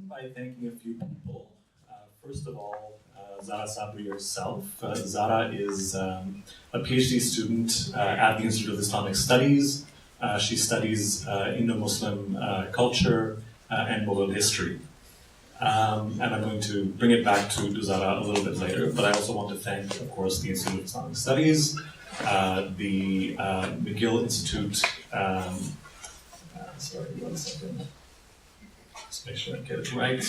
By thanking a few people. First of all, Zara Sabri herself. Zara is a PhD student at the Institute of Islamic Studies. She studies Indo-Muslim culture and Mughal history. And I'm going to bring it back to Zara a little bit later, but I also want to thank, of course, the Institute of Islamic Studies, the McGill Institute, sorry, 1 second. Let's make sure I get it right.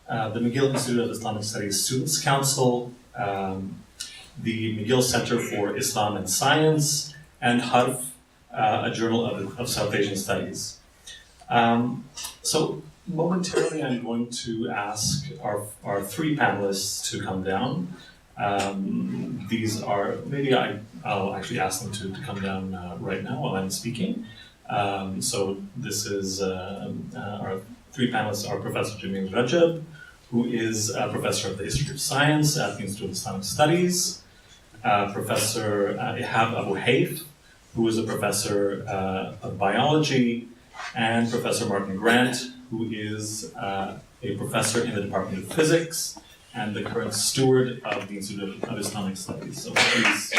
The McGill Institute of Islamic Studies Students' Council, the McGill Centre for Islam and Science, and Harf, a journal of South Asian Studies. So momentarily I'm going to ask our three panelists to come down. These are, maybe I'll actually ask them to come down right now while I'm speaking. So this is our three panelists are Professor Jamil Ragep, who is a professor of the history of science at the Institute of Islamic Studies, Professor Ehab Abouheif, who is a professor of biology, and Professor Martin Grant, who is a professor in the Department of Physics and the current steward of the Institute of Islamic Studies. So please.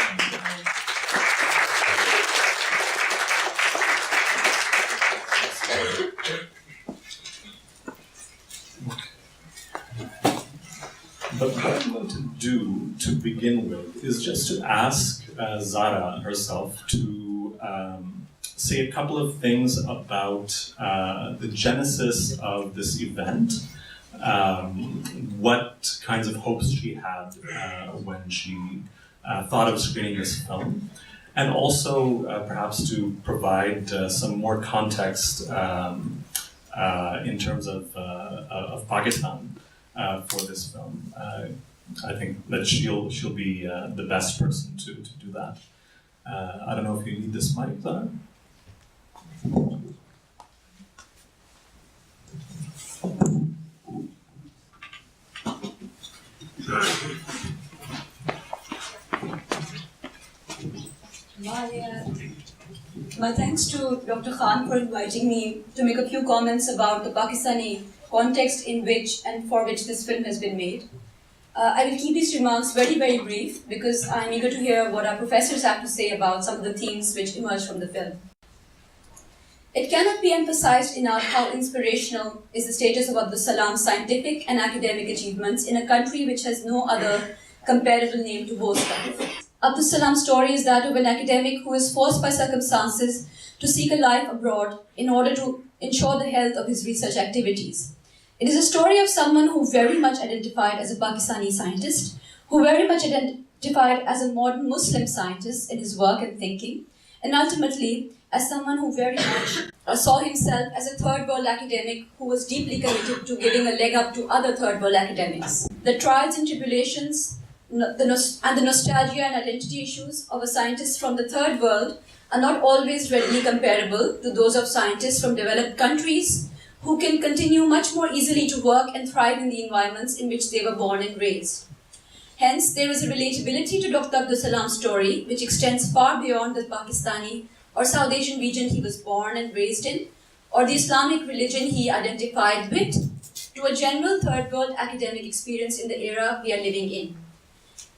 But what I'm going to do to begin with is just to ask Zara herself to say a couple of things about the genesis of this event, what kinds of hopes she had when she thought of screening this film, and also perhaps to provide some more context in terms of Pakistan. For this film. I think that she'll be the best person to do that. I don't know if you need this mic, Zara. My thanks to Dr. Khan for inviting me to make a few comments about the Pakistani context in which and for which this film has been made. I will keep these remarks very, very brief because I'm eager to hear what our professors have to say about some of the themes which emerge from the film. It cannot be emphasized enough how inspirational is the status of Abdus Salam's scientific and academic achievements in a country which has no other comparable name to boast of. Abdus Salam's story is that of an academic who is forced by circumstances to seek a life abroad in order to ensure the health of his research activities. It is a story of someone who very much identified as a Pakistani scientist, who very much identified as a modern Muslim scientist in his work and thinking, and ultimately as someone who very much saw himself as a third world academic who was deeply committed to giving a leg up to other third world academics. The trials and tribulations and the nostalgia and identity issues of a scientist from the third world are not always readily comparable to those of scientists from developed countries who can continue much more easily to work and thrive in the environments in which they were born and raised. Hence, there is a relatability to Dr. Abdus Salam's story, which extends far beyond the Pakistani or South Asian region he was born and raised in, or the Islamic religion he identified with, to a general third world academic experience in the era we are living in.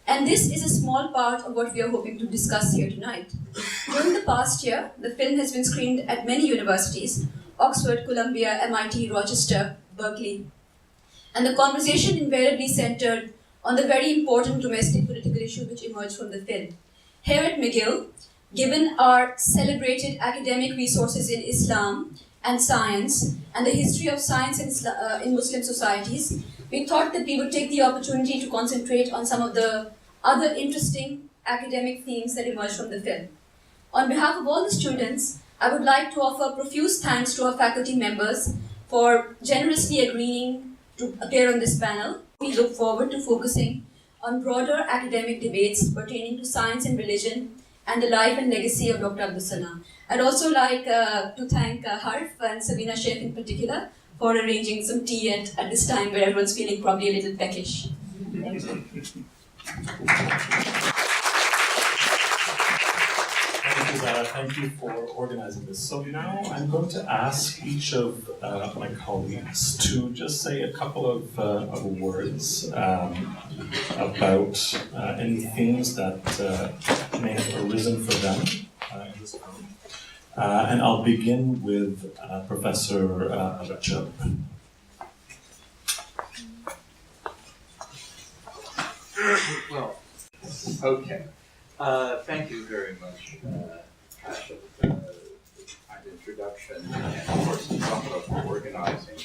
And this is a small part of what we are hoping to discuss here tonight. During the past year, the film has been screened at many universities, Oxford, Columbia, MIT, Rochester, Berkeley. And the conversation invariably centered on the very important domestic political issue which emerged from the film. Here at McGill, given our celebrated academic resources in Islam and science, and the history of science in Muslim societies, we thought that we would take the opportunity to concentrate on some of the other interesting academic themes that emerged from the film. On behalf of all the students, I would like to offer profuse thanks to our faculty members for generously agreeing to appear on this panel. We look forward to focusing on broader academic debates pertaining to science and religion and the life and legacy of Dr. Abdus Salam. I'd also like to thank Harf and Sabina Sheikh in particular for arranging some tea at this time where everyone's feeling probably a little peckish. Thank you. Thank you, Zara. Thank you for organizing this. So now I'm going to ask each of my colleagues to just say a couple of words about any themes that may have arisen for them in this room. And I'll begin with Professor Ragep. Well, okay. Thank you very much, Asha, for the kind introduction, and of course, Zafra for organizing.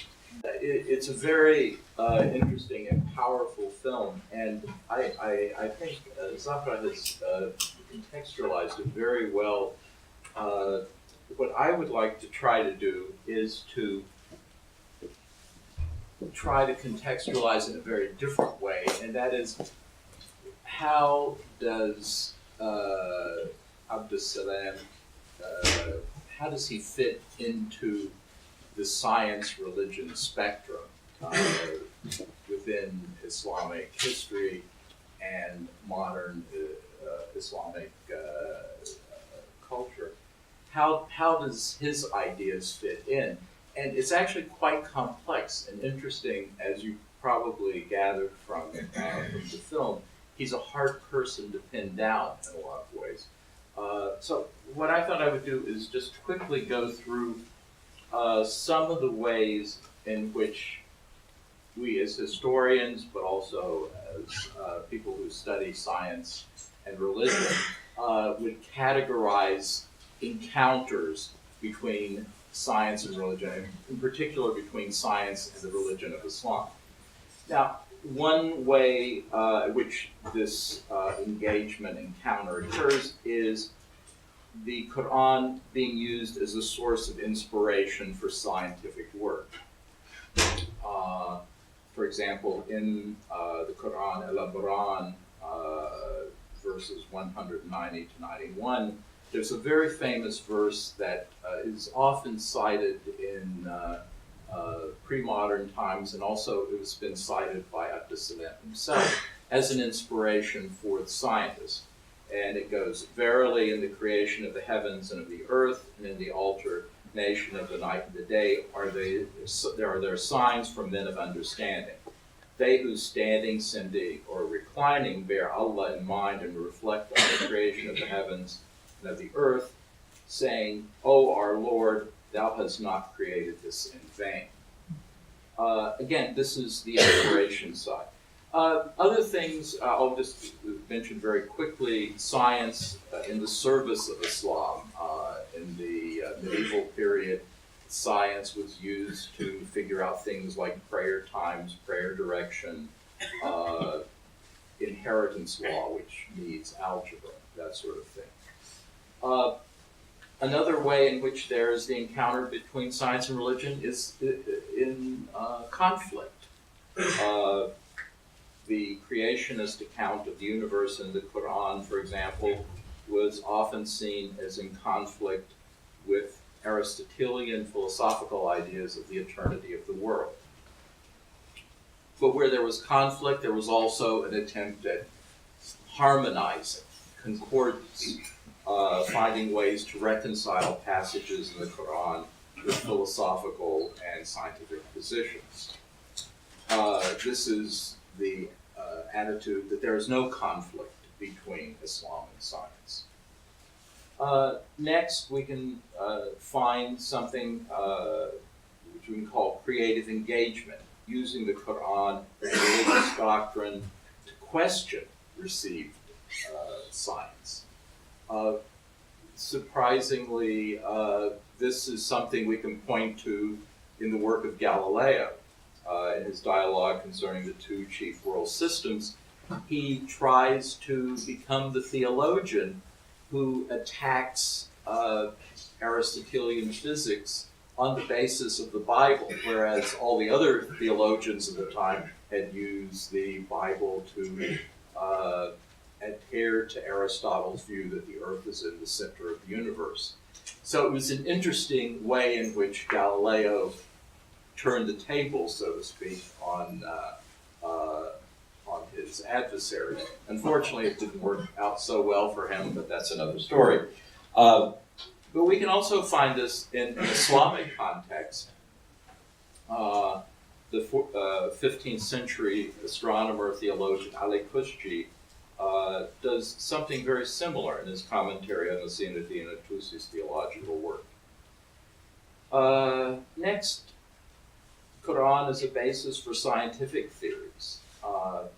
It's a very interesting and powerful film, and I think Zafra has contextualized it very well. What I would like to try to do is to try to contextualize in a very different way, and that is, how does Abdus Salam, how does he fit into the science-religion spectrum within Islamic history and modern Islamic culture? How does his ideas fit in? And it's actually quite complex and interesting, as you probably gathered from the film. He's a hard person to pin down in a lot of ways. So what I thought I would do is just quickly go through some of the ways in which we as historians, but also as people who study science and religion, would categorize encounters between science and religion, in particular between science and the religion of Islam. Now, one way which this engagement encounter occurs is the Quran being used as a source of inspiration for scientific work. For example, in the Quran, Al-Quran, verses 190 to 91, there's a very famous verse that is often cited in pre-modern times, and also it has been cited by Abdus Salam himself as an inspiration for the scientists. And it goes, "Verily in the creation of the heavens and of the earth, and in the alternation of the night and the day, there are signs for men of understanding. They who standing, sitting, or reclining bear Allah in mind and reflect on the creation of the heavens and of the earth, saying, O our Lord, thou hast not created this in vain." Again, this is the inspiration side. Other things, I'll just mention very quickly, science in the service of Islam. In the medieval period, science was used to figure out things like prayer times, prayer direction, inheritance law, which needs algebra, that sort of thing. Another way in which there is the encounter between science and religion is in conflict. The creationist account of the universe in the Quran, for example, was often seen as in conflict with Aristotelian philosophical ideas of the eternity of the world. But where there was conflict, there was also an attempt at harmonizing, concordance, finding ways to reconcile passages in the Quran with philosophical and scientific positions. This is the attitude that there is no conflict between Islam and science. Next, we can find something which we can call creative engagement, using the Quran and religious doctrine to question received science. Surprisingly, this is something we can point to in the work of Galileo. In his dialogue concerning the two chief world systems, he tries to become the theologian who attacks Aristotelian physics on the basis of the Bible, whereas all the other theologians of the time had used the Bible to adhere to Aristotle's view that the earth is in the center of the universe. So it was an interesting way in which Galileo turned the tables, so to speak, on his adversaries. Unfortunately, it didn't work out so well for him, but that's another story. But we can also find this in an Islamic context. The 15th century astronomer, theologian Ali Kushji does something very similar in his commentary on the Zainuddin al-Tusi's theological work. Next, Quran is a basis for scientific theories.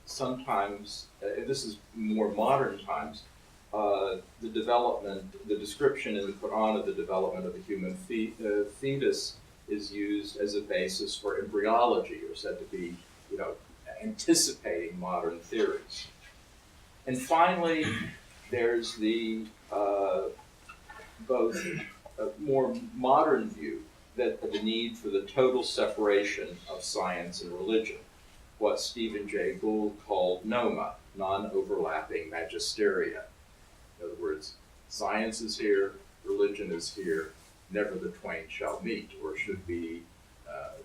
Sometimes, this is more modern times, the description in the Quran of the development of the human fetus is used as a basis for embryology, or said to be, anticipating modern theories. And finally, there's the both a more modern view that the need for the total separation of science and religion, what Stephen Jay Gould called NOMA, non-overlapping magisteria. In other words, science is here, religion is here, never the twain shall meet or should be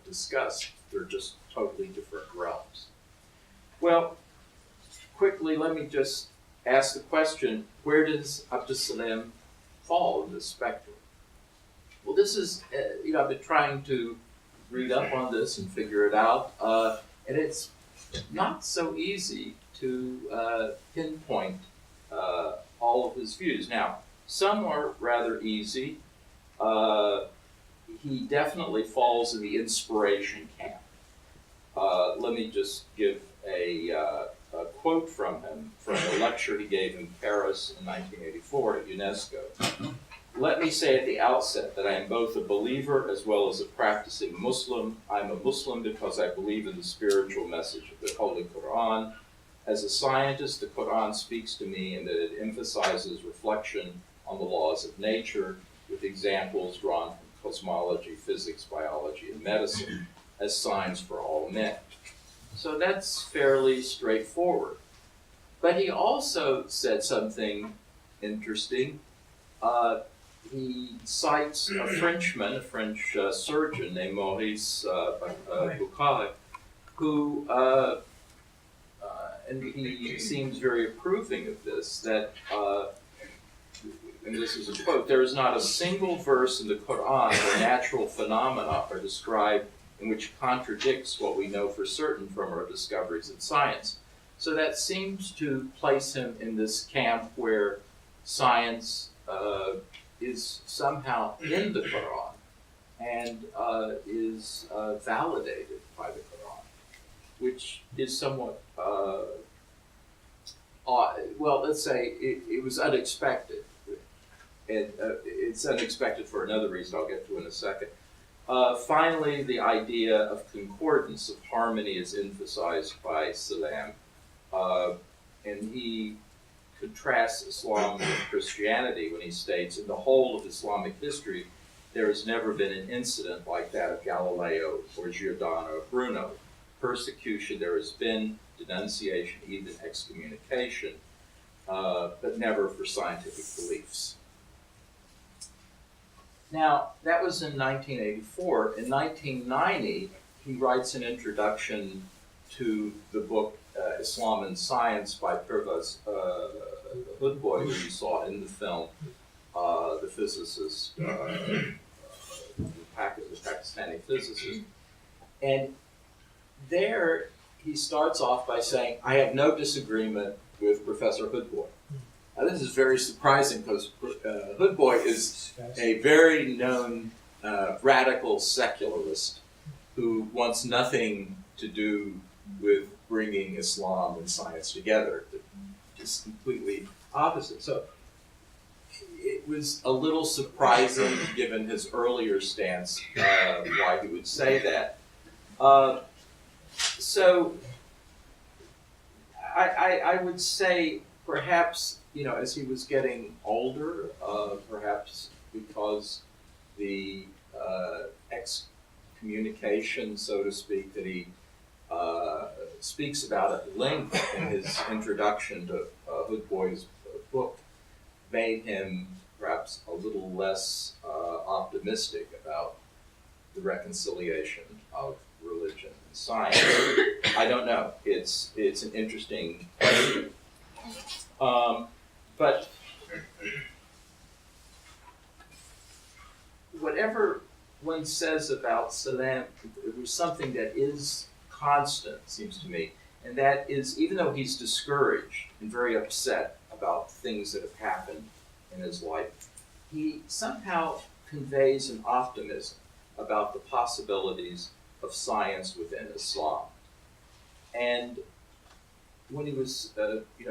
discussed. They're just totally different realms. Well, quickly, let me just ask the question, where does Abdus Salam fall in this spectrum? Well, this is, I've been trying to read up on this and figure it out, and it's not so easy to pinpoint all of his views. Now, some are rather easy. He definitely falls in the inspiration camp. Let me just give a quote from him from a lecture he gave in Paris in 1984 at UNESCO. Let me say at the outset that I am both a believer as well as a practicing Muslim. I'm a Muslim because I believe in the spiritual message of the Holy Quran. As a scientist, the Quran speaks to me in that it emphasizes reflection on the laws of nature with examples drawn from cosmology, physics, biology, and medicine as signs for all men. So that's fairly straightforward. But he also said something interesting. He cites a Frenchman, a French surgeon named Maurice Bucaille, who, and he seems very approving of this, that, and this is a quote, there is not a single verse in the Quran where natural phenomena are described in which contradicts what we know for certain from our discoveries in science. So that seems to place him in this camp where science is somehow in the Quran and is validated by the Quran, which is somewhat, well, let's say it was unexpected. And it's unexpected for another reason I'll get to in a second. Finally, the idea of concordance, of harmony, is emphasized by Salam. And he contrasts Islam with Christianity when he states, in the whole of Islamic history, there has never been an incident like that of Galileo or Giordano Bruno. Persecution there has been, denunciation, even excommunication, but never for scientific beliefs. Now, that was in 1984. In 1990, he writes an introduction to the book Islam and Science by Pervez Hoodboy, who you saw in the film, the physicist, the Pakistani physicist. And there he starts off by saying, I have no disagreement with Professor Hoodboy. Now, this is very surprising because Hoodboy is a very known radical secularist who wants nothing to do with bringing Islam and science together, just completely opposite. So it was a little surprising, given his earlier stance, why he would say that. So I would say perhaps, as he was getting older, perhaps because the excommunication, so to speak, that he speaks about at length in his introduction to Hood Boy's book made him perhaps a little less optimistic about the reconciliation of religion and science. I don't know. It's an interesting question. But whatever one says about Salam, it was something that is constant, seems to me, and that is, even though he's discouraged and very upset about things that have happened in his life, he somehow conveys an optimism about the possibilities of science within Islam. And when he was,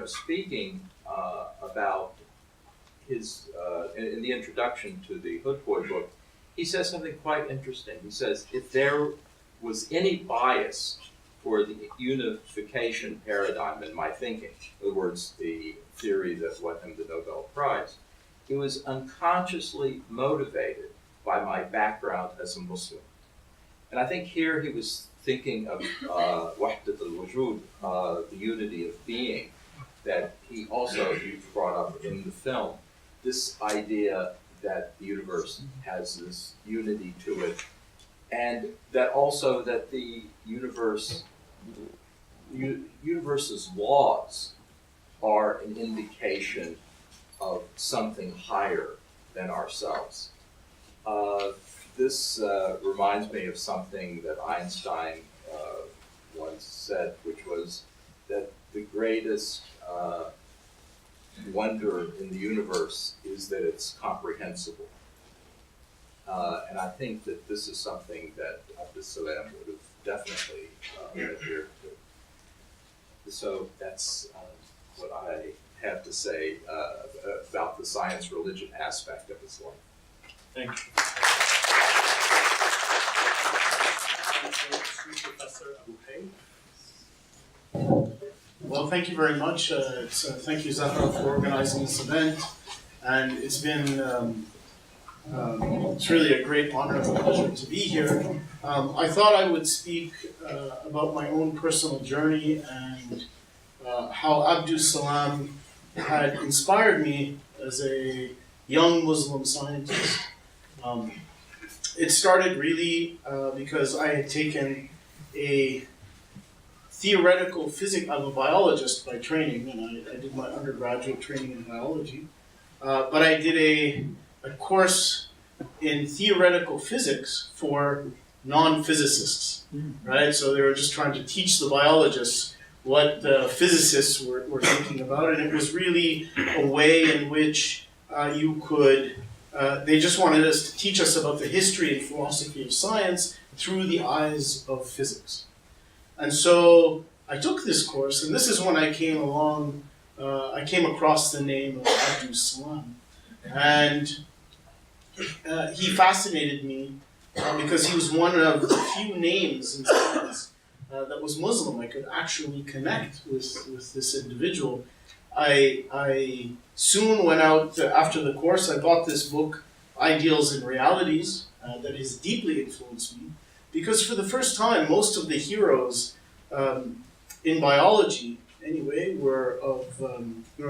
speaking about his, in the introduction to the Hood Boy book, he says something quite interesting. He says, if there was any bias for the unification paradigm in my thinking, in other words, the theory that won him the Nobel Prize, it was unconsciously motivated by my background as a Muslim. And I think here he was thinking of wahdat al-wujud, the unity of being, that he also brought up in the film, this idea that the universe has this unity to it, and that also that the universe's laws are an indication of something higher than ourselves. This reminds me of something that Einstein once said, which was that the greatest wonder in the universe is that it's comprehensible. And I think that this is something that Abdus Salam would have definitely adhered to. So that's what I have to say about the science-religion aspect of his life. Thank you. Professor Abouheif. Well, thank you very much. Thank you, Zahra, for organizing this event. And it's been, it's really a great honor and pleasure to be here. I thought I would speak about my own personal journey and how Abdus Salam had inspired me as a young Muslim scientist. It started really because I had taken a theoretical physics. I'm a biologist by training, and I did my undergraduate training in biology. But I did a course in theoretical physics for non-physicists, right? So they were just trying to teach the biologists what the physicists were thinking about, and it was really a way in which you could, they just wanted us to teach us about the history and philosophy of science through the eyes of physics. And so I took this course, and this is when I came along, I came across the name of Abdus Salam. And he fascinated me because he was one of the few names in science that was Muslim. I could actually connect with this individual. I soon went out, after the course, I bought this book, Ideals and Realities, that has deeply influenced me. Because for the first time, most of the heroes in biology, anyway, were of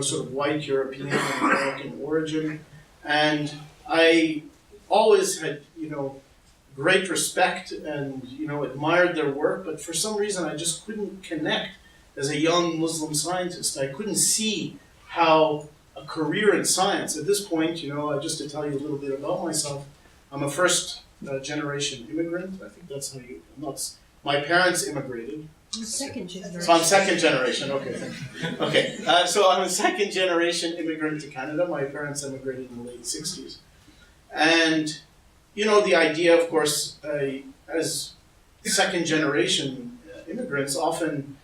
sort of white European and American origin, and I always had great respect and admired their work, but for some reason I just couldn't connect as a young Muslim scientist. I couldn't see how a career in science at this point. Just to tell you a little bit about myself, I'm a first generation immigrant. I think that's how you. My parents immigrated. Second generation. So I'm second generation. Okay. Okay. So I'm a second generation immigrant to Canada. My parents immigrated in the late '60s, and the idea, of course, as second generation immigrants, often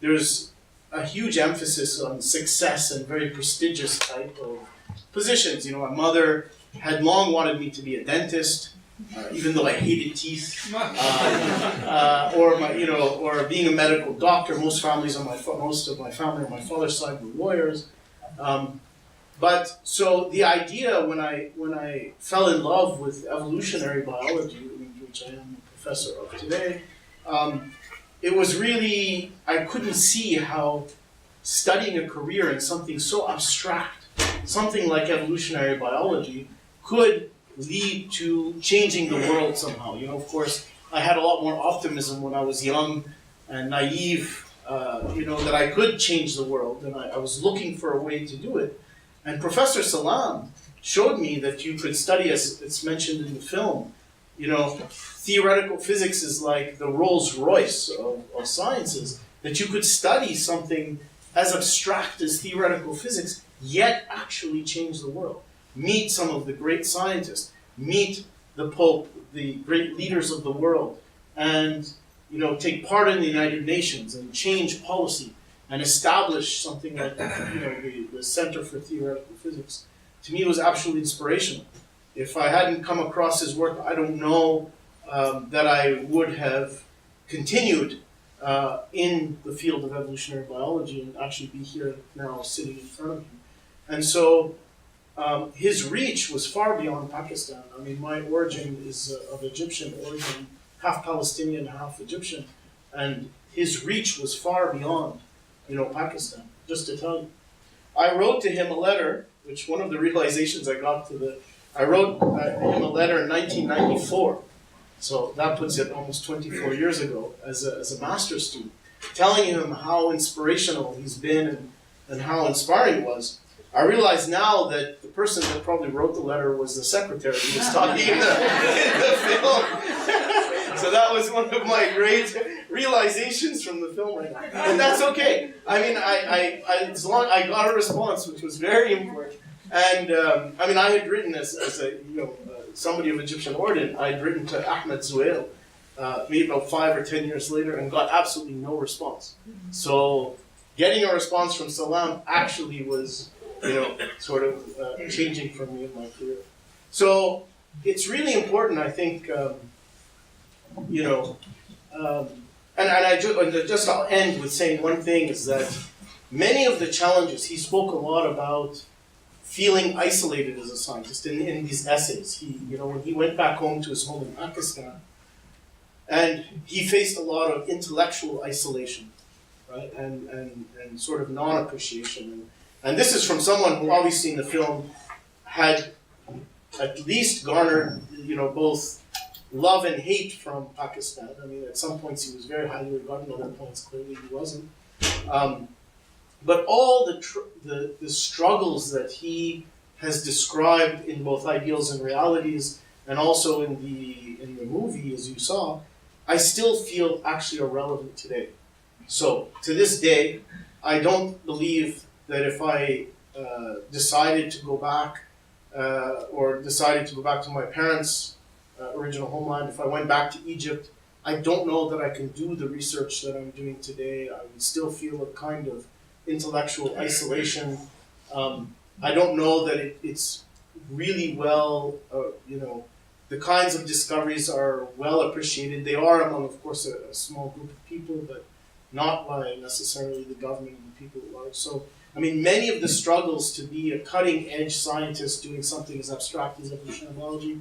there's a huge emphasis on success and very prestigious type of positions. My mother had long wanted me to be a dentist, even though I hated teeth, or being a medical doctor. Most of my family on my father's side were lawyers, But so the idea when I fell in love with evolutionary biology, which I am a professor of today, it was really, I couldn't see how studying a career in something so abstract, something like evolutionary biology, could lead to changing the world somehow. You know, of course, I had a lot more optimism when I was young and naive, that I could change the world, and I was looking for a way to do it. And Professor Salam showed me that you could study, as it's mentioned in the film, theoretical physics is like the Rolls Royce of sciences, that you could study something as abstract as theoretical physics, yet actually change the world. Meet some of the great scientists, meet the Pope, the great leaders of the world, and take part in the United Nations and change policy and establish something like the Center for Theoretical Physics. To me, it was absolutely inspirational. If I hadn't come across his work, I don't know that I would have continued in the field of evolutionary biology and actually be here now sitting in front of you. And so his reach was far beyond Pakistan. I mean, my origin is of Egyptian origin, half Palestinian, half Egyptian, and his reach was far beyond, Pakistan. Just to tell you, I wrote to him a letter, which one of the realizations I got I wrote him a letter in 1994. So that puts it almost 24 years ago as a master's student, telling him how inspirational he's been and how inspiring it was. I realize now that the person that probably wrote the letter was the secretary who was talking in the film. So that was one of my great realizations from the film right now. And that's okay. I mean, as long I got a response, which was very important. And I had written as a somebody of Egyptian origin, I had written to Ahmed Zuhail maybe about 5 or 10 years later and got absolutely no response. So getting a response from Salam actually was, sort of changing for me in my career. So it's really important, I think, I'll end with saying one thing is that many of the challenges, he spoke a lot about feeling isolated as a scientist in these essays. When he went back home to his home in Pakistan, and he faced a lot of intellectual isolation, right, and sort of non-appreciation. And this is from someone who obviously in the film had at least garnered, both love and hate from Pakistan. I mean, at some points he was very highly regarded, at other points clearly he wasn't. But all the struggles that he has described in both Ideals and Realities, and also in the movie, as you saw, I still feel actually are relevant today. So to this day, I don't believe that if I decided to go back or decided to go back to my parents' original homeland, if I went back to Egypt, I don't know that I can do the research that I'm doing today. I would still feel a kind of intellectual isolation. I don't know that it's really well, the kinds of discoveries are well appreciated. They are among, of course, a small group of people, but not by necessarily the government and the people at large. So, I mean, many of the struggles to be a cutting-edge scientist doing something as abstract as evolutionary biology,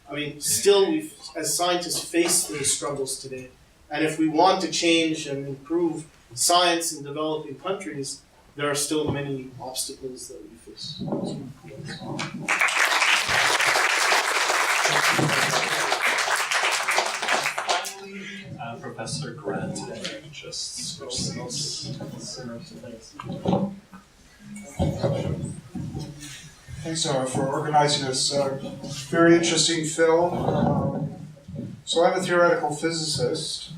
I mean, still we as scientists face those struggles today. And if we want to change and improve science in developing countries, there are still many obstacles that we face. Finally, Professor Grant, just switch seats. Thanks, for organizing this very interesting film. So I'm a theoretical physicist,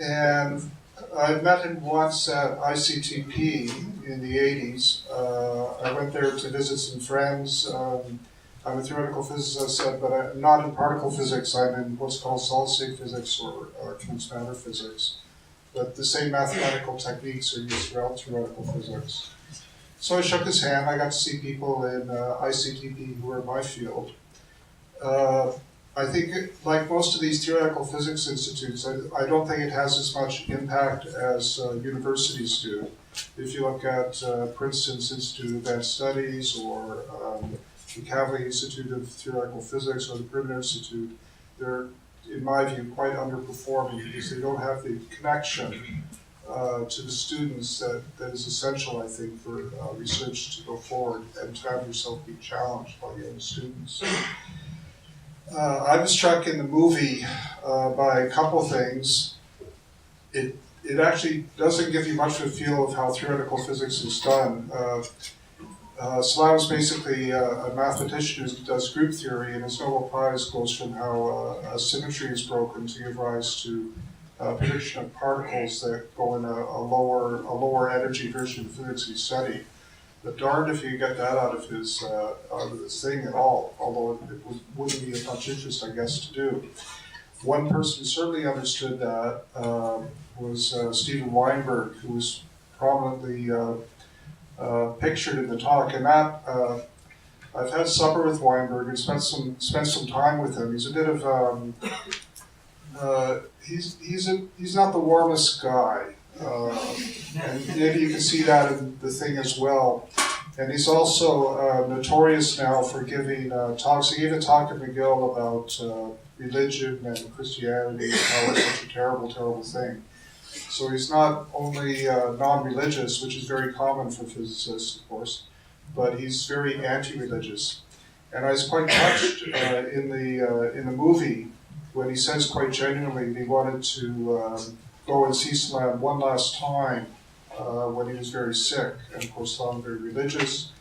and I met him once at ICTP in the 80s. I went there to visit some friends. I'm a theoretical physicist, but I'm not in particle physics. I'm in what's called solid-state physics or condensed matter physics. But the same mathematical techniques are used throughout theoretical physics. So I shook his hand. I got to see people in ICTP who are in my field. I think, like most of these theoretical physics institutes, I don't think it has as much impact as universities do. If you look at Princeton's Institute of Advanced Studies or the Kavli Institute of Theoretical Physics or the Brigham Institute, they're, in my view, quite underperforming because they don't have the connection to the students that is essential, I think, for research to go forward and to have yourself be challenged by young students. I was struck in the movie by a couple things. It actually doesn't give you much of a feel of how theoretical physics is done. Salam is basically a mathematician who does group theory, and his Nobel Prize goes from how symmetry is broken to give rise to prediction of particles that go in a lower energy version of physics he studied. But darned if you get that out of this thing at all, although it wouldn't be of much interest, I guess, to do. One person who certainly understood that was Steven Weinberg, who was prominently pictured in the talk. And that I've had supper with Weinberg and spent some time with him. He's a bit of he's not the warmest guy. And maybe you can see that in the thing as well. And he's also notorious now for giving talks. He gave a talk at McGill about religion and Christianity and how it's such a terrible, terrible thing. So he's not only non-religious, which is very common for physicists, of course, but he's very anti-religious. And I was quite touched in the movie when he says quite genuinely he wanted to go and see Salam one last time when he was very sick. And of course, Salam very religious,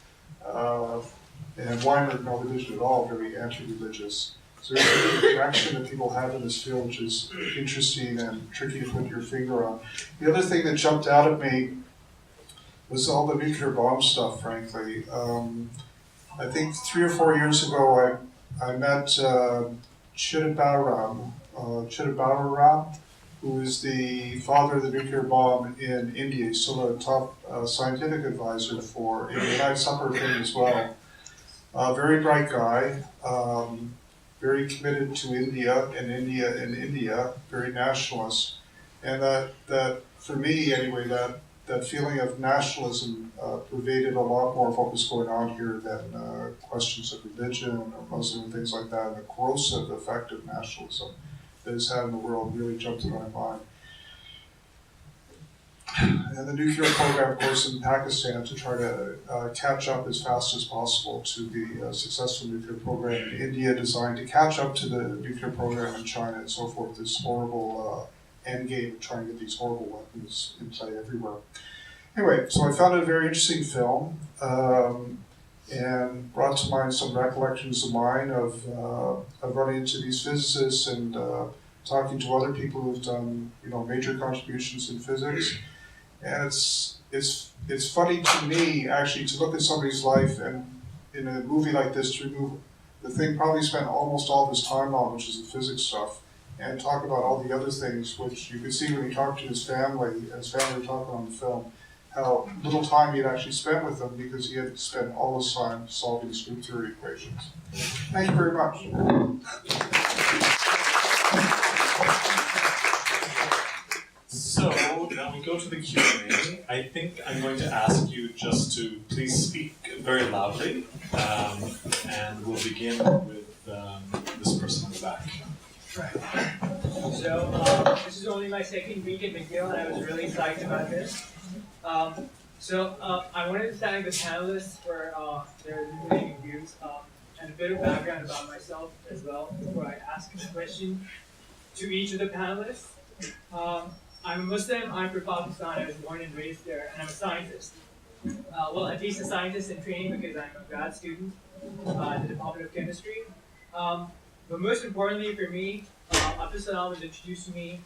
and Weinberg no religion at all, very anti-religious. So there's a connection that people have in this field, which is interesting and tricky to put your finger on. The other thing that jumped out at me was all the nuclear bomb stuff, frankly. I think 3 or 4 years ago, I met Chidambaram, who is the father of the nuclear bomb in India. He's still a top scientific advisor for India. And I had supper with him as well. Very bright guy, very committed to India, very nationalist. And that for me anyway, that feeling of nationalism pervaded a lot more of what was going on here than questions of religion or Muslim and things like that. And the corrosive effect of nationalism that it's had in the world really jumped in my mind. And the nuclear program, of course, in Pakistan to try to catch up as fast as possible to the successful nuclear program in India, designed to catch up to the nuclear program in China and so forth. This horrible end game of trying to get these horrible weapons in play everywhere. Anyway, so I found it a very interesting film and brought to mind some recollections of mine of running into these physicists and talking to other people who've done major contributions in physics. And it's funny to me actually to look at somebody's life and in a movie like this to remove the thing probably spent almost all of his time on, which is the physics stuff, and talk about all the other things, which you could see when he talked to his family, and his family were talking on the film, how little time he had actually spent with them because he had spent all his time solving group theory equations. Thank you very much. So now we go to the Q&A. I think I'm going to ask you just to please speak very loudly, and we'll begin with this person in the back. Right. So this is only my second week at McGill, and I was really excited about this. I wanted to thank the panelists for their illuminating views and a bit of background about myself as well before I ask a question to each of the panelists. I'm a Muslim, I'm from Pakistan, I was born and raised there, and I'm a scientist. Well, at least a scientist in training because I'm a grad student in the Department of Chemistry. But most importantly for me, Abdus Salam was introduced to me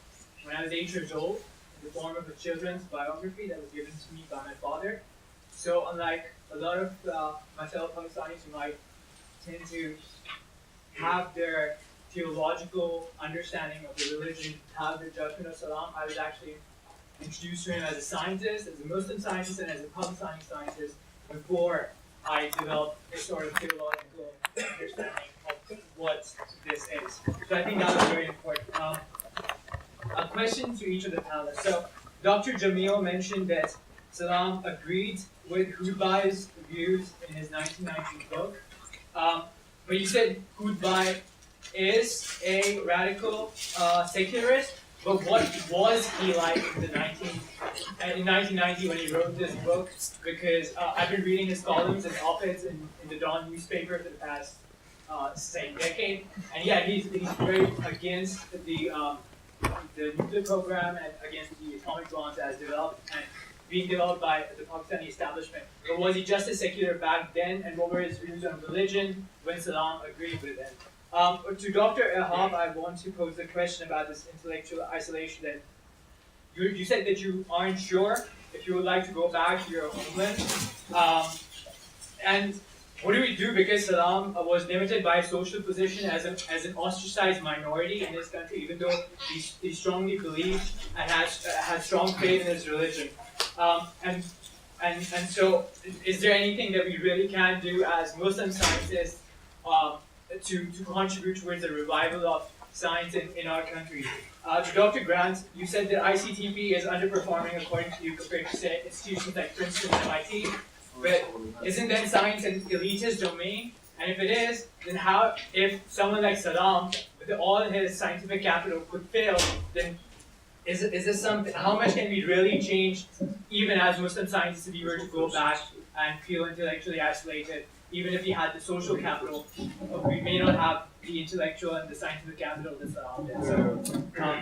when I was 8 years old in the form of a children's biography that was given to me by my father. So unlike a lot of my fellow Pakistanis who might tend to have their theological understanding of the religion, have the judgment of Salam, I was actually introduced to him as a scientist, as a Muslim scientist, and as a Pakistani scientist before I developed a sort of theological understanding of what this is. this. So I think that was very important. A question to each of the panelists. So Dr. Jamil mentioned that Salam agreed with Hudbai's views in his 1990 book. But you said Hudbai is a radical secularist, but what was he like in 1990 when he wrote this book? Because I've been reading his columns and op-eds in the Dawn newspaper for the past same decade, and yeah, he's very against the nuclear program and against the atomic bombs as developed and being developed by the Pakistani establishment. But was he just a secular back then, and what were his views on religion when Salam agreed with him? To Dr. Ehab, I want to pose a question about this intellectual isolation. That you said that you aren't sure if you would like to go back to your homeland. And what do we do, because Salam was limited by his social position as an ostracized minority in this country, even though he strongly believed and had strong faith in his religion. And so, is there anything that we really can do as Muslim scientists to contribute towards the revival of science in our country? To Dr. Grant, you said that ICTP is underperforming according to you compared to, say, institutions like Princeton and MIT. But isn't then science an elitist domain? And if it is, then how, if someone like Salam, with all his scientific capital, could fail, then is this something, how much can we really change, even as Muslim scientists, if we were to go back and feel intellectually isolated, even if we had the social capital, we may not have the intellectual and the scientific capital that Salam did. So,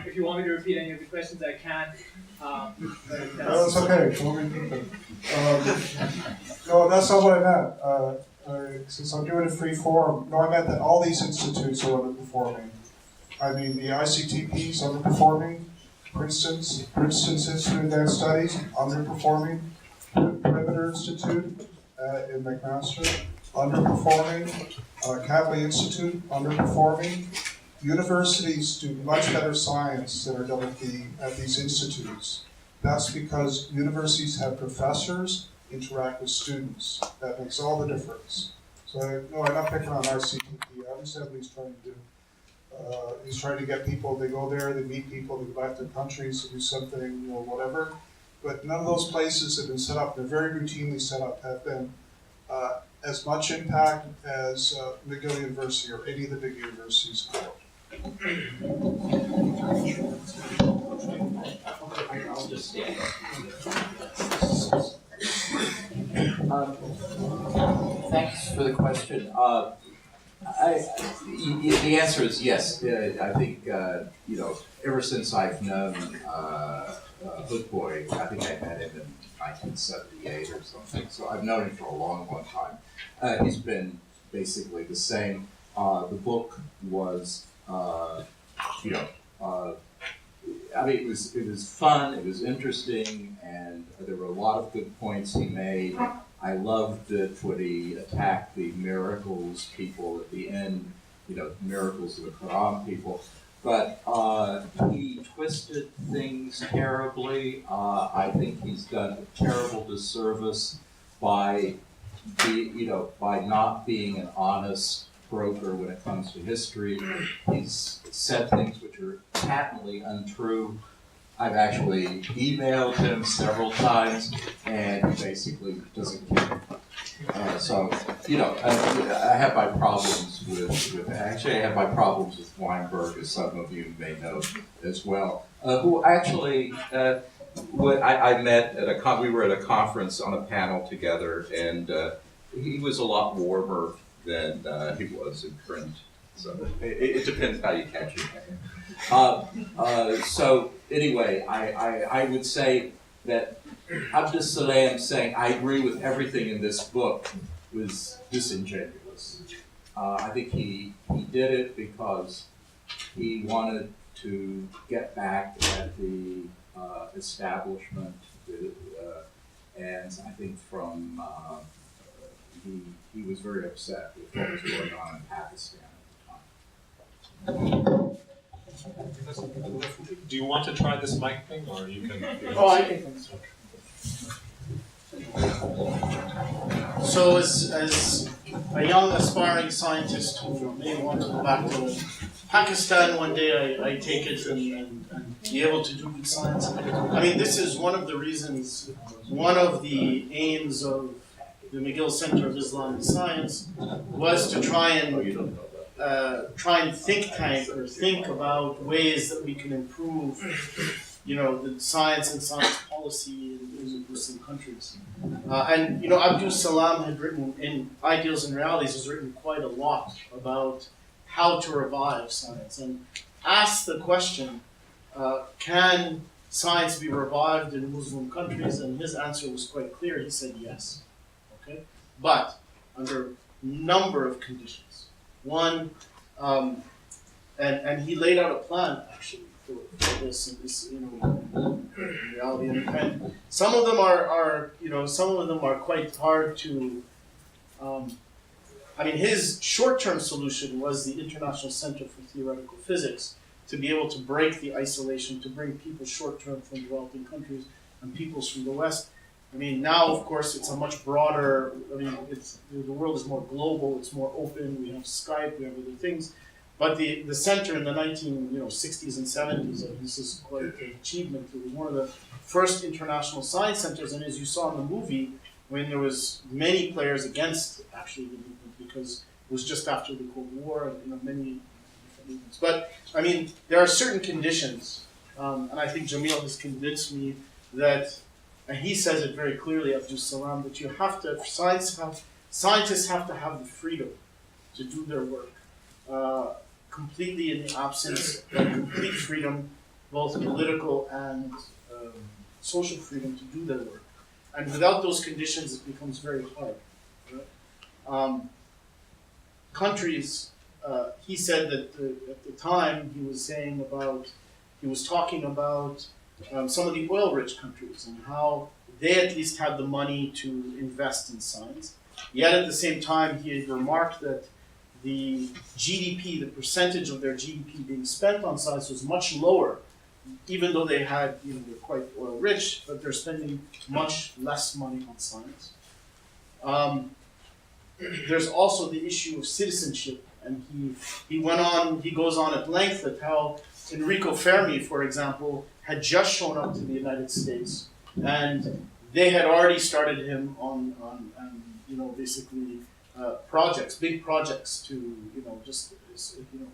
if you want me to repeat any of the questions, I can. No, it's okay. We'll repeat them. No, that's not what I meant. Since I'm doing a free forum, no, I meant that all these institutes are underperforming. I mean, the ICTP is underperforming. Princeton's Institute of Advanced Studies, underperforming. Perimeter Institute in McMaster, underperforming. Catley Institute, underperforming. Universities do much better science that are done at these institutes. That's because universities have professors interact with students. That makes all the difference. So, no, I'm not picking on ICTP. I understand what he's trying to do. He's trying to get people, they go there, they meet people, they go back to their countries to do something, whatever. But none of those places have been set up, they're very routinely set up, have been as much impact as McGill University or any of the big universities in the world. I'll just stand. Thanks for the question. The answer is yes. I think, ever since I've known Hood Boy, I think I met him in 1978 or something, so I've known him for a long, long time. He's been basically the same. The book was, it was fun, it was interesting, and there were a lot of good points he made. I loved it when he attacked the miracles people at the end, miracles of the Quran people. But he twisted things terribly. I think he's done a terrible disservice by not being an honest broker when it comes to history. He's said things which are patently untrue. I've actually emailed him several times, and he basically doesn't care. I have my problems with actually I have my problems with Weinberg, as some of you may know as well, who actually I met at we were at a conference on a panel together, and he was a lot warmer than he was in print. So it depends how you catch it. So anyway, I would say that Abdus Salam saying, I agree with everything in this book, was disingenuous. I think he did it because he wanted to get back at the establishment, and I think from he was very upset with what was going on in Pakistan at the time. Do you want to try this mic thing, or you can? Oh, I can. So as a young aspiring scientist who may want to go back to Pakistan one day, I take it, and be able to do good science. I mean, this is one of the reasons, one of the aims of the McGill Centre of Islam and Science was to try and think tank or think about ways that we can improve, the science and science policy in Muslim countries. And Abdus Salam had written in Ideals and Realities, has written quite a lot about how to revive science and asked the question, can science be revived in Muslim countries? And his answer was quite clear. He said yes. Okay, but under a number of conditions. One, and he laid out a plan actually for this, and this, reality. And some of them are quite hard to. His short-term solution was the International Center for Theoretical Physics, to be able to break the isolation, to bring people short-term from developing countries and peoples from the West. Now, of course, it's a much broader, the world is more global, it's more open, we have Skype, we have other things. But the center in the 60s and 70s, this is quite an achievement. It was one of the first international science centers, and as you saw in the movie, when there was many players against actually the movement, because it was just after the Cold War, and many different movements. But there are certain conditions, and I think Jamil has convinced me that, and he says it very clearly, Abdus Salam, that you have to, scientists have to have the freedom to do their work, completely in the absence of complete freedom, both political and social freedom to do their work. And without those conditions, it becomes very hard. Right? Countries, he said that at the time he was talking about some of the oil-rich countries and how they at least had the money to invest in science. Yet at the same time, he had remarked that the GDP, the percentage of their GDP being spent on science was much lower, even though they had, they're quite oil-rich, but they're spending much less money on science. There's also the issue of citizenship, and he goes on at length at how Enrico Fermi, for example, had just shown up to the United States, and they had already started him on basically projects, big projects to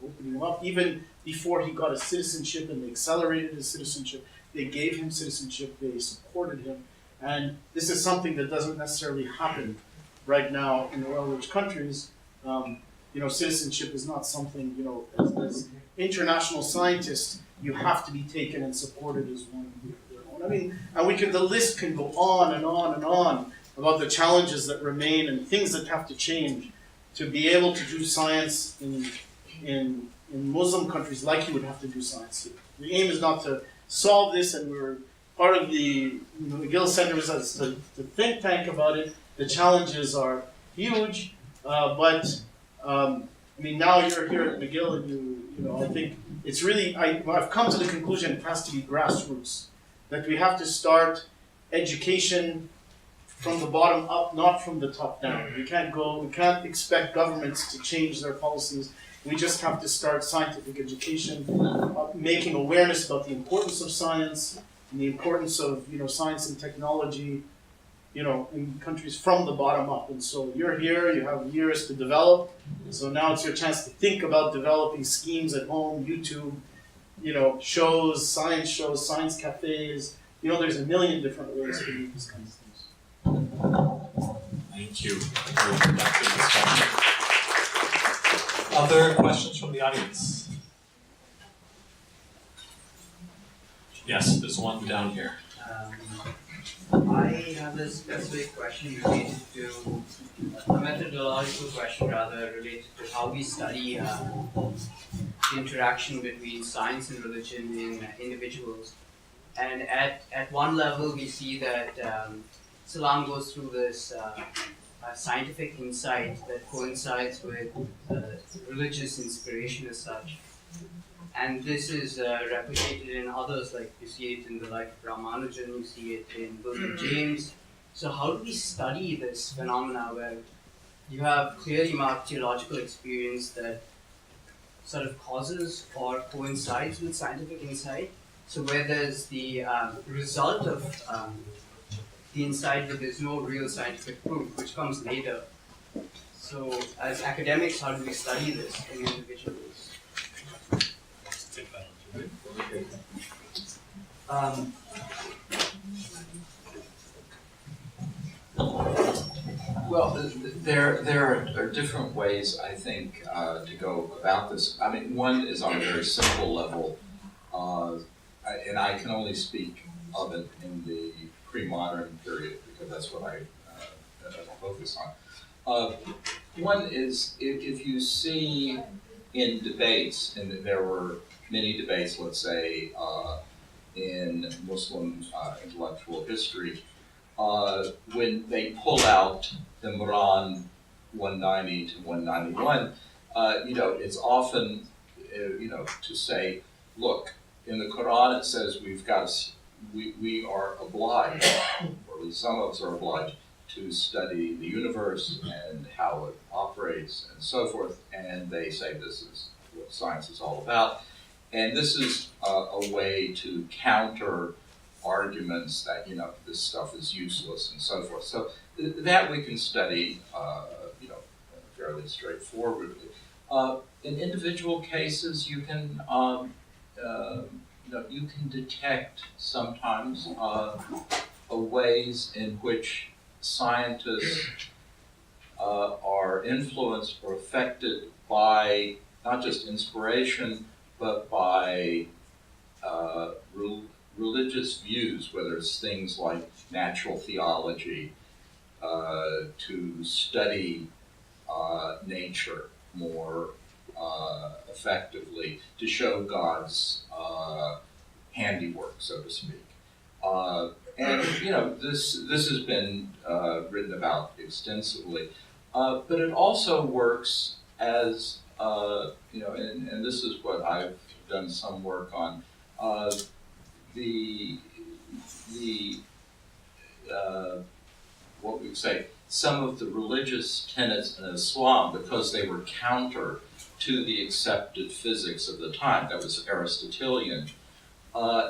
opening him up. Even before he got his citizenship, and they accelerated his citizenship, they gave him citizenship, they supported him, and this is something that doesn't necessarily happen right now in oil-rich countries. Citizenship is not something, as international scientists, you have to be taken and supported as one of their own. And the list can go on and on and on about the challenges that remain and things that have to change to be able to do science in Muslim countries like you would have to do science here. The aim is not to solve this, and we're part of the McGill Centre is to think tank about it. The challenges are huge, but now you're here at McGill, and I think it's really, I've come to the conclusion it has to be grassroots, that we have to start education from the bottom up, not from the top down. We can't expect governments to change their policies. We just have to start scientific education, making awareness about the importance of science and the importance of science and technology, in countries from the bottom up. And so you're here, you have years to develop. So now it's your chance to think about developing schemes at home, YouTube, shows, science cafes. There's a million different ways to do these kinds of things. Thank you. Very productive discussion. Other questions from the audience? Yes, there's one down here. I have a specific question related to a methodological question, rather related to how we study the interaction between science and religion in individuals. And at one level, we see that Salam goes through this scientific insight that coincides with religious inspiration as such. And this is replicated in others, like you see it in the life of Ramanujan, you see it in William James. So how do we study this phenomena where you have clearly marked theological experience that sort of causes or coincides with scientific insight. So where there's the result of the insight, but there's no real scientific proof, which comes later. So as academics, how do we study this in individuals? Well, there are different ways, I think, to go about this. I mean, one is on a very simple level, and I can only speak of it in the pre-modern period because that's what I focus on. One is if you see in debates, and there were many debates, let's say, in Muslim intellectual history, when they pull out the Quran 190 to 191, it's often, to say, look, in the Quran it says we are obliged, or at least some of us are obliged, to study the universe and how it operates and so forth, and they say this is what science is all about. And this is a way to counter arguments that, this stuff is useless and so forth. So that we can study, fairly straightforwardly. In individual cases, you can, you can detect sometimes ways in which scientists are influenced or affected by not just inspiration, but by religious views, whether it's things like natural theology, to study nature more effectively, to show God's handiwork, so to speak. And this has been written about extensively, but it also works as and this is what I've done some work on. What we'd say, some of the religious tenets in Islam, because they were counter to the accepted physics of the time, that was Aristotelian,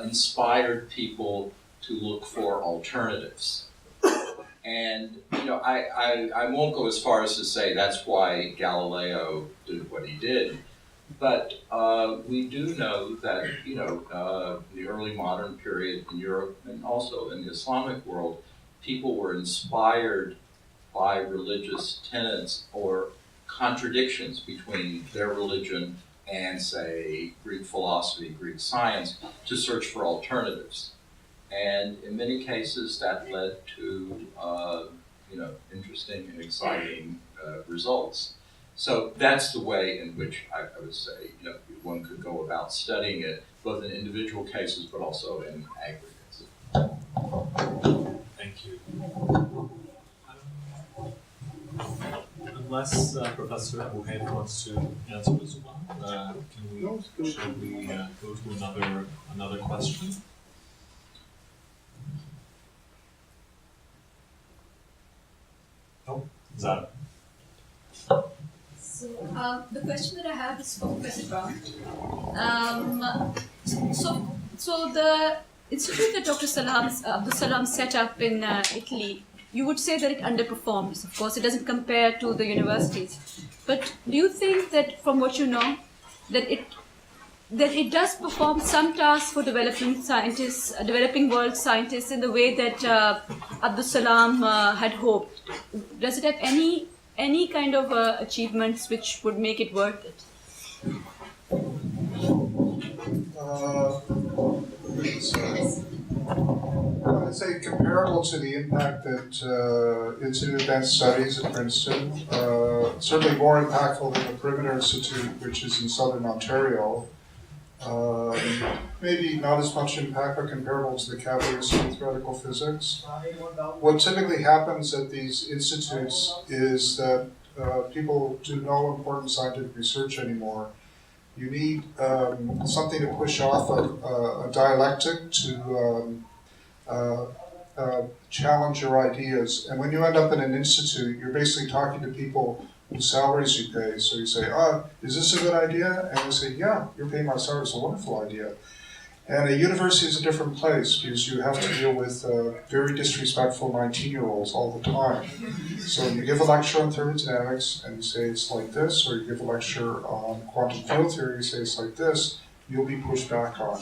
inspired people to look for alternatives. And I won't go as far as to say that's why Galileo did what he did, but we do know that the early modern period in Europe and also in the Islamic world, people were inspired by religious tenets or contradictions between their religion and, say, Greek philosophy, Greek science, to search for alternatives. And in many cases, that led to interesting and exciting results. So that's the way in which I would say one could go about studying it, both in individual cases but also in aggregates. Thank you. Unless Professor Abouheif wants to answer as well, should we go to another question? Oh, Zara. So the question that I have is for Professor Brown. So the institute that Abdus Salam set up in Italy, you would say that it underperforms. Of course, it doesn't compare to the universities. But do you think that, from what you know, that it does perform some tasks for developing scientists, developing world scientists, in the way that Abdus Salam had hoped? Does it have any kind of achievements which would make it worth it? I'd say comparable to the impact that Institute of Advanced Studies at Princeton, certainly more impactful than the Perimeter Institute, which is in Southern Ontario. Maybe not as much impact, but comparable to the Cavalier Institute of Theoretical Physics. What typically happens at these institutes is that people do no important scientific research anymore. You need something to push off a dialectic to challenge your ideas. And when you end up in an institute, you're basically talking to people whose salaries you pay. So you say, is this a good idea? And they say, yeah, you're paying my salary, it's a wonderful idea. And a university is a different place because you have to deal with very disrespectful 19-year-olds all the time. So you give a lecture on thermodynamics and you say it's like this, or you give a lecture on quantum field theory and you say it's like this, you'll be pushed back on.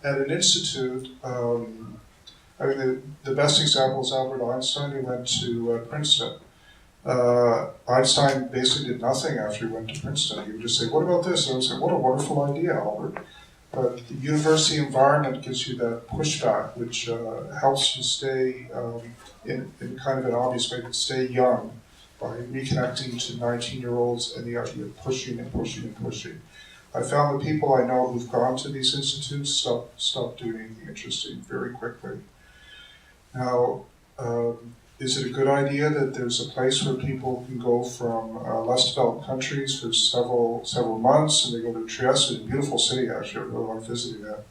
At an institute, the best example is Albert Einstein, who went to Princeton. Einstein basically did nothing after he went to Princeton. He would just say, what about this? And I would say, what a wonderful idea, Albert. But the university environment gives you that pushback, which helps you stay, in kind of an obvious way, to stay young by reconnecting to 19-year-olds and the idea of pushing and pushing and pushing. I found the people I know who've gone to these institutes stop doing anything interesting very quickly. Now, is it a good idea that there's a place where people can go from less developed countries for several months, and they go to Trieste, it's a beautiful city actually, I really like visiting that,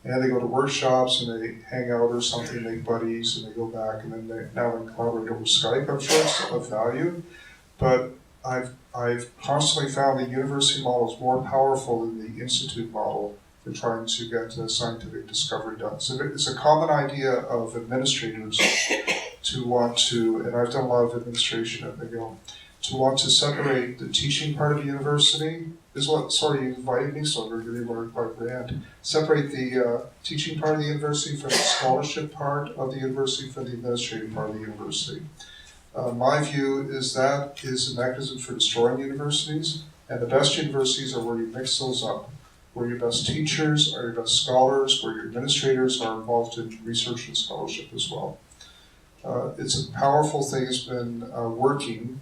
and they go to workshops and they hang out or something, make buddies, and they go back, and then they collaborate over Skype. I'm sure it's of value, but I've constantly found the university model is more powerful than the institute model for trying to get scientific discovery done. So it's a common idea of administrators to want to, and I've done a lot of administration at McGill, to want to separate the teaching part of the university, is what, sorry, you invited me, so I'm really worried by brand. Separate the teaching part of the university from the scholarship part of the university from the administrative part of the university. My view is that is a mechanism for destroying universities, and the best universities are where you mix those up, where your best teachers are your best scholars, where your administrators are involved in research and scholarship as well. It's a powerful thing. It's been working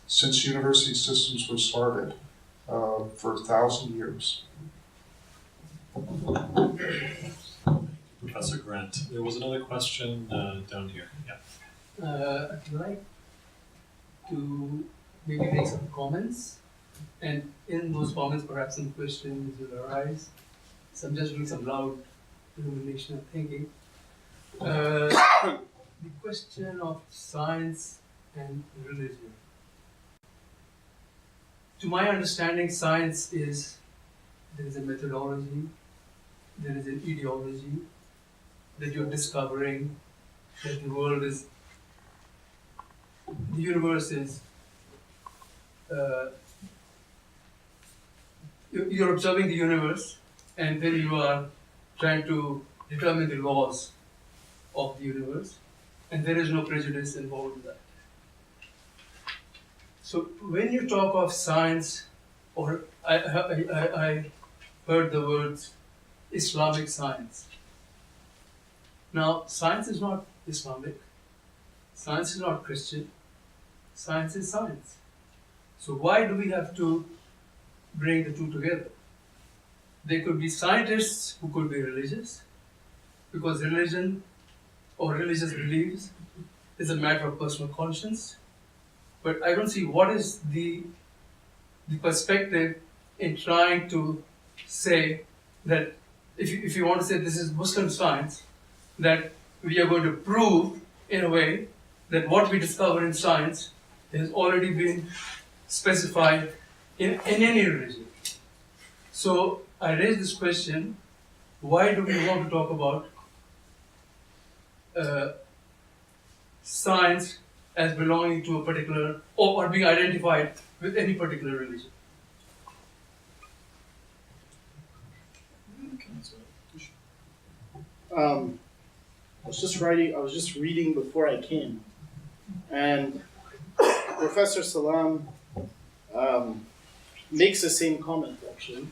since university systems were started for 1,000 years. Professor Grant, there was another question down here. Yeah. I'd like to maybe make some comments, and in those comments perhaps some questions will arise. So I'm just doing some loud rumination of thinking. The question of science and religion. To my understanding, science is, there is a methodology, there is an ideology, that you're discovering that the world is, the universe is, you're observing the universe, and then you are trying to determine the laws of the universe, and there is no prejudice involved in that. So when you talk of science, or I heard the words Islamic science. Now, science is not Islamic, science is not Christian, science is science. So why do we have to bring the two together? There could be scientists who could be religious, because religion or religious beliefs is a matter of personal conscience. But I don't see what is the perspective in trying to say that if you want to say this is Muslim science, that we are going to prove in a way that what we discover in science has already been specified in any religion. So I raise this question, why do we want to talk about science as belonging to a particular, or being identified with any particular religion? I was just reading before I came, and Professor Salam makes the same comment actually,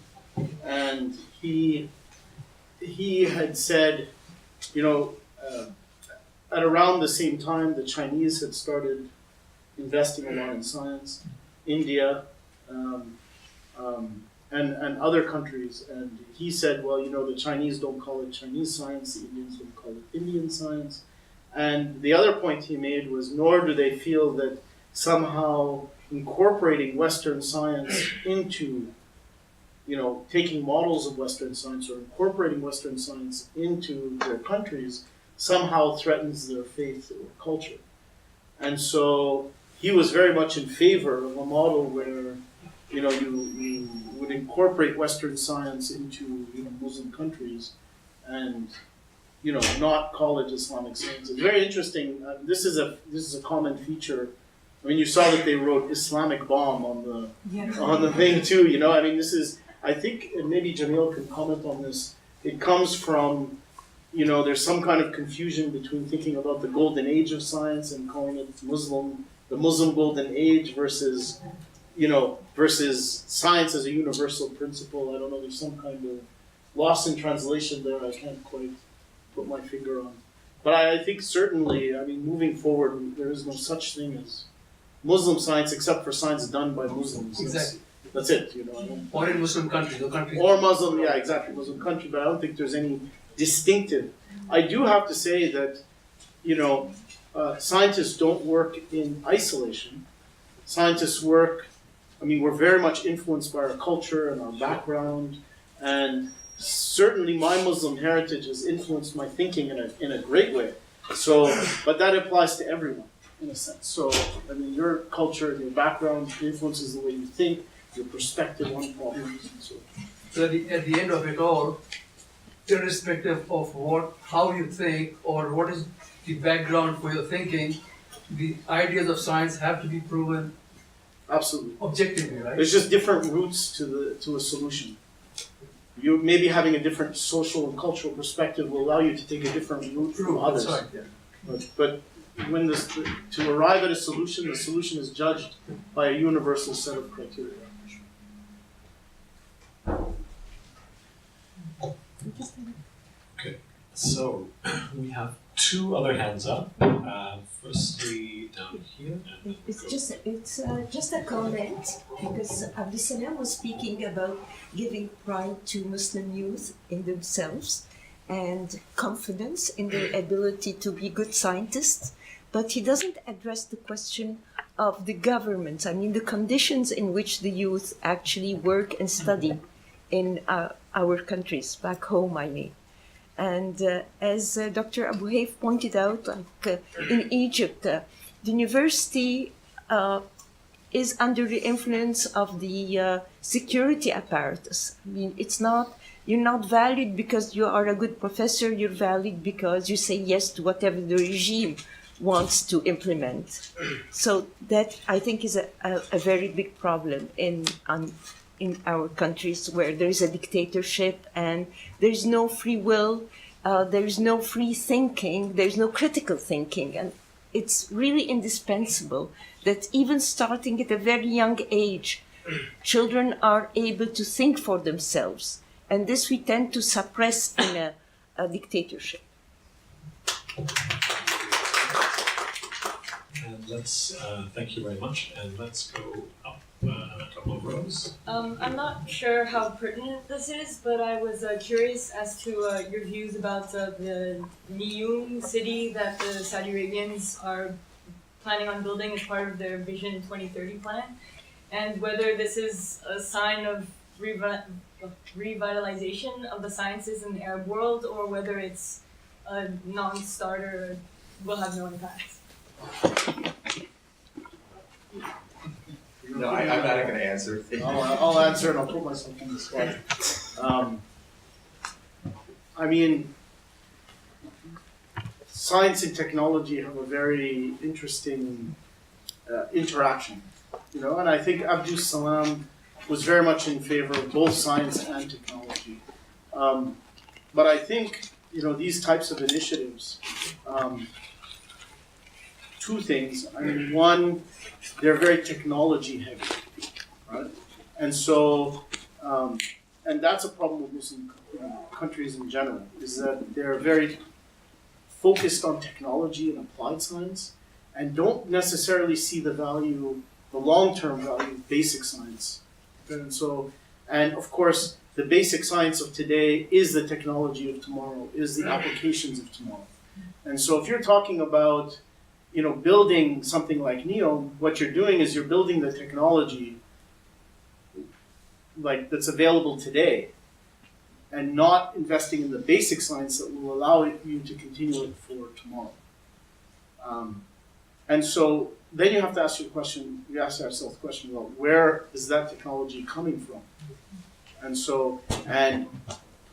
and he had said, at around the same time the Chinese had started investing a lot in science, India, and other countries, and he said, well, the Chinese don't call it Chinese science, the Indians don't call it Indian science. And the other point he made was, nor do they feel that somehow incorporating Western science into, taking models of Western science or incorporating Western science into their countries somehow threatens their faith or culture. And so he was very much in favor of a model where, you know, you would incorporate Western science into, you know, Muslim countries and, you know, not call it Islamic science. It's very interesting. This is a common feature. I mean, you saw that they wrote Islamic bomb on the thing too. You know, I mean, this is, I think, and maybe Jamil can comment on this. It comes from, you know, there's some kind of confusion between thinking about the golden age of science and calling it the Muslim golden age versus, you know, versus science as a universal principle. I don't know, there's some kind of loss in translation there. I can't quite put my finger on. But I think certainly, I mean, moving forward, there is no such thing as Muslim science except for science done by Muslims. Exactly. That's it, you know. Or in Muslim countries, Or Muslim, yeah, exactly, Muslim country, but I don't think there's any distinctive. I do have to say that, you know, scientists don't work in isolation. Scientists work, I mean, we're very much influenced by our culture and our background, and certainly my Muslim heritage has influenced my thinking in a great way. So, but that applies to everyone, in a sense. So, I mean, your culture and your background influences the way you think, your perspective on problems, and so on. So at the end of it all, irrespective of how you think or what is the background for your thinking, the ideas of science have to be proven Absolutely. objectively, right? There's just different routes to a solution. You maybe having a different social and cultural perspective will allow you to take a different route from others. That's right, yeah. But when to arrive at a solution, the solution is judged by a universal set of criteria. Okay, so we have two other hands up. Firstly, down here. And It's just a comment, because Abdus Salam was speaking about giving pride to Muslim youth in themselves and confidence in their ability to be good scientists, but he doesn't address the question of the government. I mean, the conditions in which the youth actually work and study in our countries, back home, I mean. And as Dr. Abouheif pointed out, in Egypt, the university is under the influence of the security apparatus. I mean, you're not valued because you are a good professor, you're valued because you say yes to whatever the regime wants to implement. So that, I think, is a very big problem in our countries where there is a dictatorship and there is no free will, there is no free thinking, there is no critical thinking. And it's really indispensable that even starting at a very young age, children are able to think for themselves. And this we tend to suppress in a dictatorship. And let's, thank you very much, and let's go up a couple of rows. I'm not sure how pertinent this is, but I was curious as to your views about the Neom city that the Saudi Arabians are planning on building as part of their Vision 2030 plan, and whether this is a sign of revitalization of the sciences in the Arab world, or whether it's a non-starter, will have no impact. No, I'm not going to answer. I'll answer and I'll put myself on the spot. I mean, science and technology have a very interesting interaction, you know, and I think Abdus Salam was very much in favor of both science and technology. But I think, you know, these types of initiatives, two things. I mean, one, they're very technology heavy, right? And so, and that's a problem with Muslim countries in general, is that they're very focused on technology and applied science and don't necessarily see the value, the long-term value of basic science. And so, and of course, the basic science of today is the technology of tomorrow, is the applications of tomorrow. And so if you're talking about, you know, building something like Neom, what you're doing is you're building the technology like that's available today. and not investing in the basic science that will allow you to continue it for tomorrow. And so then you have to ask yourself the question, well, where is that technology coming from? And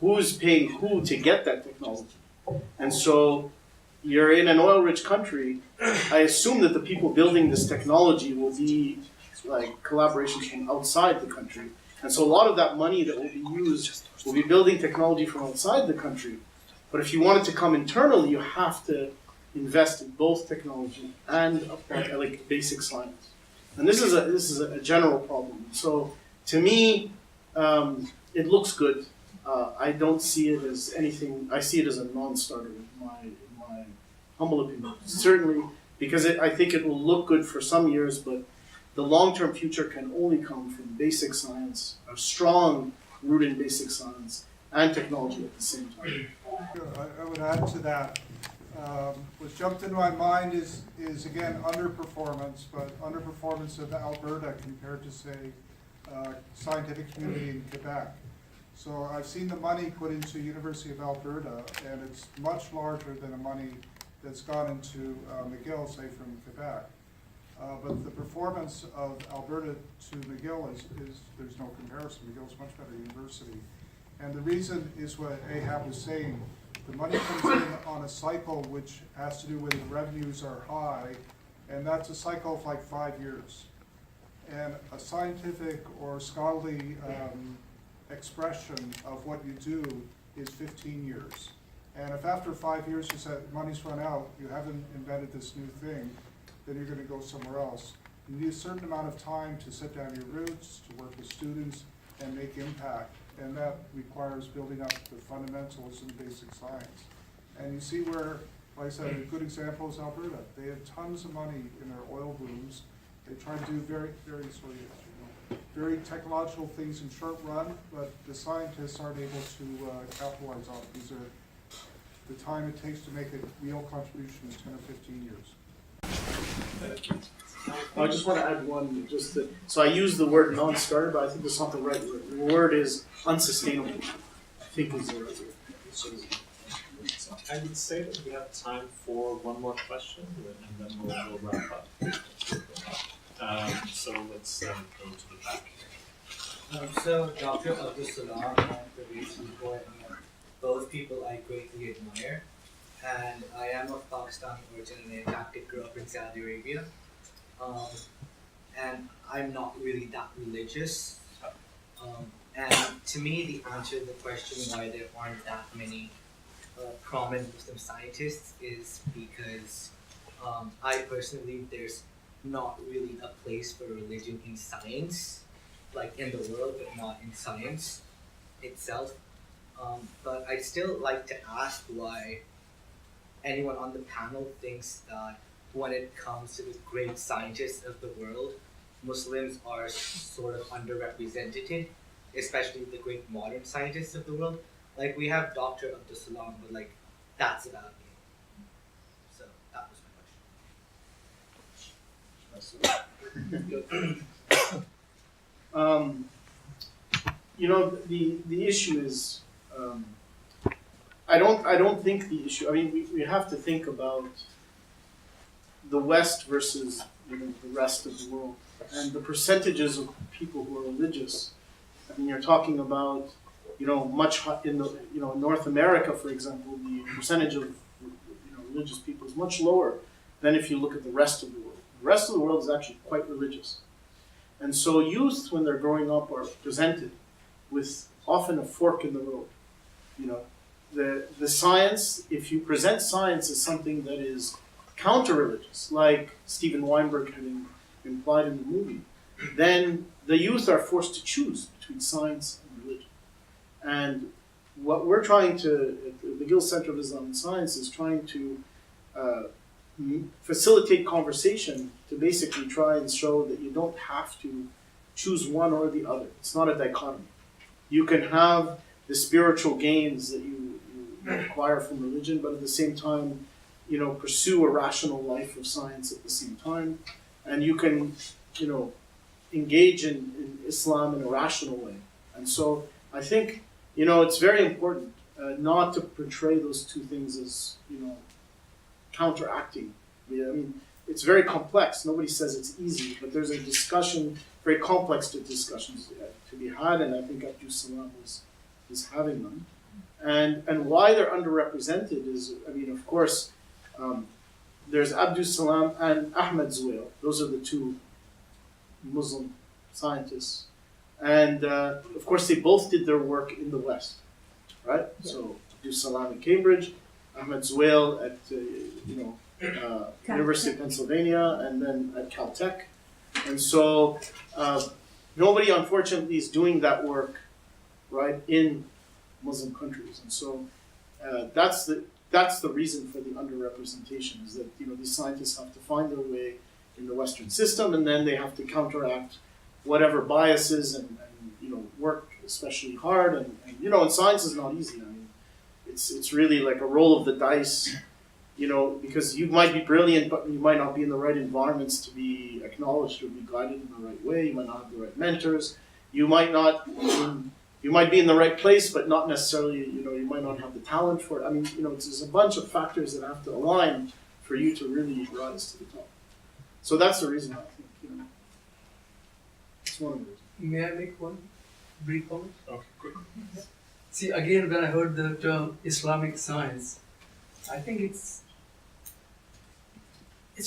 who's paying who to get that technology? And so you're in an oil-rich country. I assume that the people building this technology will be like collaborations from outside the country. And so a lot of that money that will be used will be building technology from outside the country. But if you want it to come internally, you have to invest in both technology and like basic science. And this is a general problem. So to me, it looks good. I don't see it as anything. I see it as a non-starter in my humble opinion. Certainly, because I think it will look good for some years, but the long-term future can only come from basic science, a strong root in basic science, and technology at the same time. I would add to that. What jumped into my mind is again underperformance, but underperformance of Alberta compared to, say, scientific community in Quebec. So I've seen the money put into University of Alberta, and it's much larger than the money that's gone into McGill, say, from Quebec. But the performance of Alberta to McGill is there's no comparison. McGill's a much better university. And the reason is what Ehab was saying. The money comes in on a cycle which has to do with the revenues are high, and that's a cycle of like 5 years. And a scientific or scholarly expression of what you do is 15 years. And if after 5 years you said money's run out, you haven't invented this new thing, then you're going to go somewhere else. You need a certain amount of time to set down your roots, to work with students, and make impact. And that requires building up the fundamentals in basic science. And you see where, like I said, a good example is Alberta. They have tons of money in their oil booms. They try to do very technological things in short run, but the scientists aren't able to capitalize on it. These are the time it takes to make a real contribution is 10 or 15 years. I just want to add one, so I use the word non-starter, but I think there's something right. The word is unsustainable. I think is the right word. So I would say that we have time for one more question, and then we'll wrap up. So let's go to the back. So Dr. Abdus Salam and Pravesh Leacock, both people I greatly admire, and I am of Pakistani origin and I grew up in Saudi Arabia. And I'm not really that religious. And to me, the answer to the question why there aren't that many prominent Muslim scientists is because I personally believe there's not really a place for religion in science, like in the world, but not in science itself. But I'd still like to ask why anyone on the panel thinks that when it comes to the great scientists of the world, Muslims are sort of underrepresented, especially the great modern scientists of the world. Like we have Dr. Abdus Salam, but like that's about it. So that was my question. The issue is, I don't think the issue. I mean, we have to think about the West versus the rest of the world, and the percentages of people who are religious. I mean, you're talking about, much in North America, for example, the percentage of religious people is much lower than if you look at the rest of the world. The rest of the world is actually quite religious, and so youth, when they're growing up, are presented with often a fork in the road. The science. If you present science as something that is counter-religious, like Steven Weinberg had implied in the movie, then the youth are forced to choose between science and religion. And what we're trying to, at the McGill Centre of Islam and Science, is trying to facilitate conversation to basically try and show that you don't have to choose one or the other. It's not a dichotomy. You can have the spiritual gains that you acquire from religion, but at the same time, pursue a rational life of science at the same time. And you can, engage in Islam in a rational way. And so I think, it's very important not to portray those two things as, counteracting. I mean, it's very complex. Nobody says it's easy, but there's a discussion, very complex discussions to be had, and I think Abdus Salam is having them. And why they're underrepresented is, of course, there's Abdus Salam and Ahmad Zuhail. Those are the two Muslim scientists. And of course, they both did their work in the West, right? Yeah. So Abdus Salam at Cambridge, Ahmad Zuhail at University of Pennsylvania, and then at Caltech. And so nobody, unfortunately, is doing that work, right, in Muslim countries. And so that's the reason for the underrepresentation, is that these scientists have to find their way in the Western system, and then they have to counteract whatever biases and work especially hard. And science is not easy. I mean, it's really like a roll of the dice. Because you might be brilliant, but you might not be in the right environments to be acknowledged or be guided in the right way. You might not have the right mentors. You might be in the right place, but not necessarily, you might not have the talent for it. I mean, there's a bunch of factors that have to align for you to really rise to the top. So that's the reason I think, it's one of the reasons. May I make one brief comment? Okay, quick. See, again, when I heard the term Islamic science, I think it's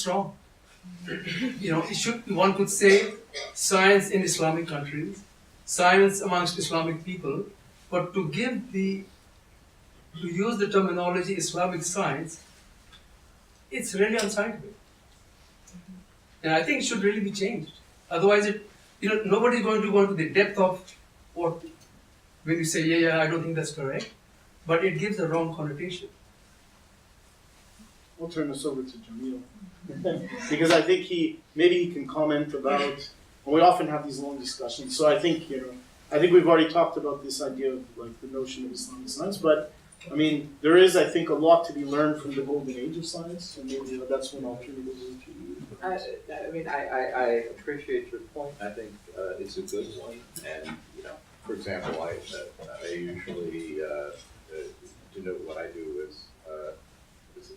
wrong. One could say science in Islamic countries, science amongst Islamic people, but to use the terminology Islamic science, it's really unscientific. And I think it should really be changed. Otherwise, nobody's going to go into the depth of what, when you say, I don't think that's correct, but it gives a wrong connotation. We'll turn this over to Jamil. Because I think maybe he can comment about, and we often have these long discussions, so I think we've already talked about this idea of the notion of Islamic science, but there is, I think, a lot to be learned from the golden age of science, and maybe that's one alternative to you. I appreciate your point. I think it's a good one, and for example, I usually denote what I do as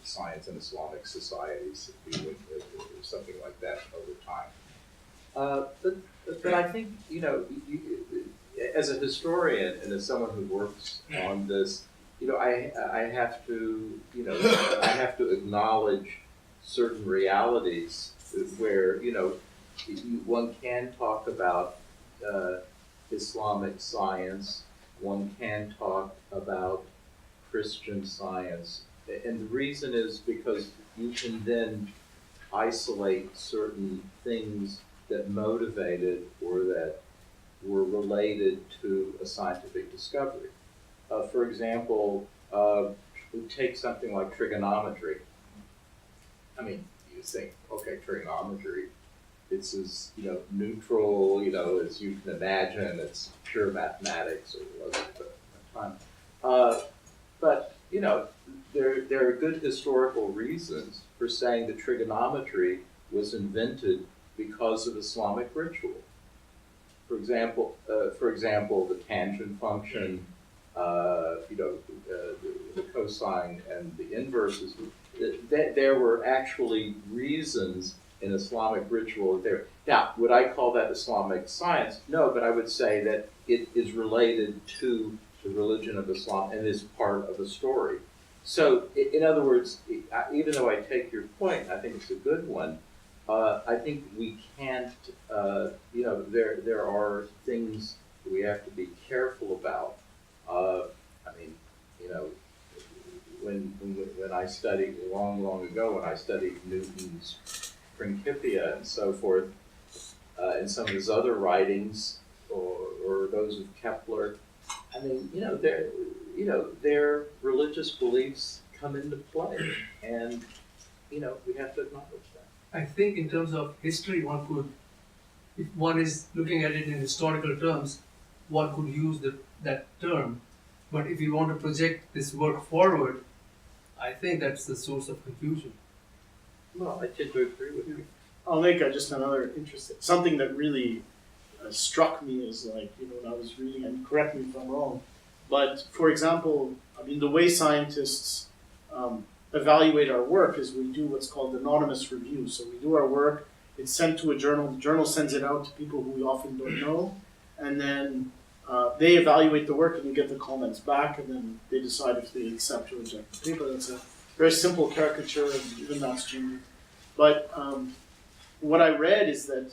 science and Islamic societies, something like that over time. But I think as a historian and as someone who works on this, I have to acknowledge certain realities where one can talk about Islamic science, one can talk about Christian science. And the reason is because you can then isolate certain things that motivated or that were related to a scientific discovery. For example, take something like trigonometry. You think, okay, trigonometry, it's as neutral, as you can imagine. It's pure mathematics, or it was at the time. But there are good historical reasons for saying that trigonometry was invented because of Islamic ritual. For example, the tangent function, the cosine and the inverses. There were actually reasons in Islamic ritual there. Now, would I call that Islamic science? No, but I would say that it is related to the religion of Islam and is part of a story. So, in other words, even though I take your point, I think it's a good one. I think we can't. There are things we have to be careful about. When I studied long ago, when I studied Newton's Principia and so forth, and some of his other writings, or those of Kepler, their religious beliefs come into play, and we have to acknowledge that. I think in terms of history, if one is looking at it in historical terms, one could use that term. But if you want to project this work forward, I think that's the source of confusion. Well, I tend to agree with you. I'll make just another interesting, something that really struck me is when I was reading, and correct me if I'm wrong, But for example, I mean, the way scientists evaluate our work is we do what's called anonymous review. So we do our work, it's sent to a journal, the journal sends it out to people who we often don't know, and then they evaluate the work and you get the comments back, and then they decide if they accept or reject the paper. That's a very simple caricature, and even that's changing. But what I read is that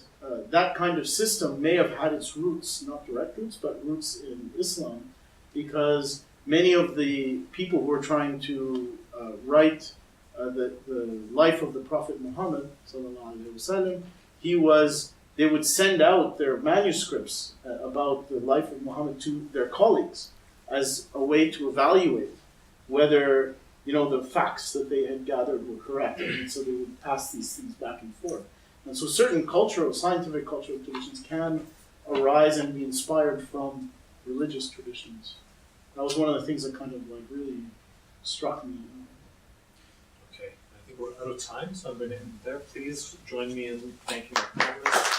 that kind of system may have had its roots, not direct roots, but roots in Islam, because many of the people who were trying to write the life of the Prophet Muhammad, sallallahu alaihi wasallam, they would send out their manuscripts about the life of Muhammad to their colleagues as a way to evaluate whether the facts that they had gathered were correct, and so they would pass these things back and forth. And so certain scientific cultural traditions can arise and be inspired from religious traditions. That was one of the things that kind of really struck me. Okay, I think we're out of time, so I'm going to end there. Please join me in thanking our panelists.